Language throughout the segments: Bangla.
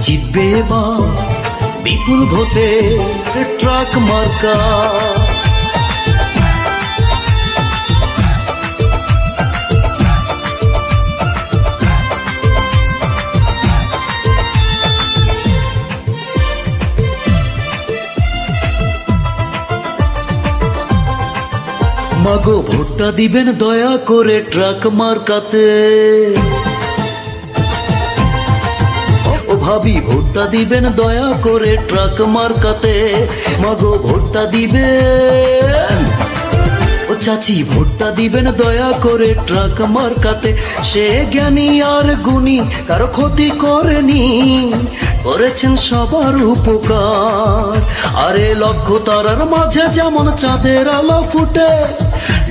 জিতবে এবার বিপুল ভোটে ট্রাক মার্কা। মাগো ভোটটা দিবেন দয়া করে ট্রাক মার্কাতে। ও ভাবি ভোটটা দিবেন দয়া করে ট্রাক মার্কাতে। মাগো ভোটটা দিবেন, ও চাচি ভোটটা দিবেন দয়া করে ট্রাক মার্কাতে। সে জ্ঞানী আর গুণী কারো ক্ষতি করেনি, করেছেন সবার উপকার। আরে লক্ষ তারার মাঝে যেমন চাঁদের আলো ফুটে,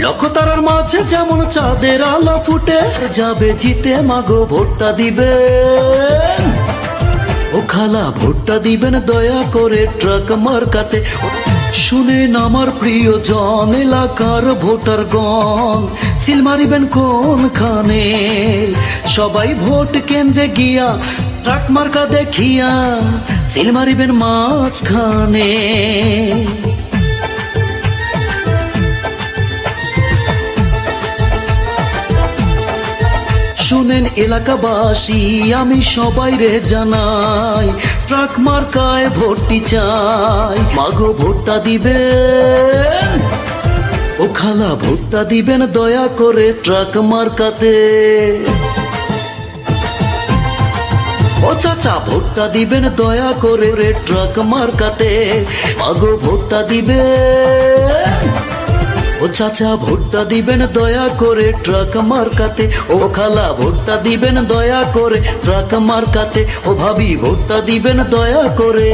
লক্ষ তারার মাঝে যেমন চাঁদের আলো ফুটে যাবে জিতে। মাগো ভোটটা দিবেন, ও খালা ভোটটা দিবেন দয়া করে ট্রাক মার্কাতে। শুনেন আমার প্রিয়জন এলাকার ভোটারগণ, সিল মারিবেন কোনখানে? সবাই ভোট কেন্দ্রে গিয়া ট্রাক মার্কা দেখিয়া সিল মারিবেন মাঝখানে। শুনেন এলাকাবাসী আমি সবাই রে জানাই, ট্রাক মার্কায় ভোটটি চাই। মাগো ভোটটা দিবেন, ও খালা ভোটটা দিবেন দয়া করে ট্রাক মার্কাতে। ও চাচা ভোটটা দিবেন দয়া করে রে ট্রাক মার্কাতে। মাগো ভোটটা দিবেন, ও চাচা ভোটটা দিবেন দয়া করে ট্রাক মার্কাতে। ও খালা ভোটটা দিবেন দয়া করে ট্রাক মার্কাতে। ও ভাবি ভোটটা দিবেন দয়া করে।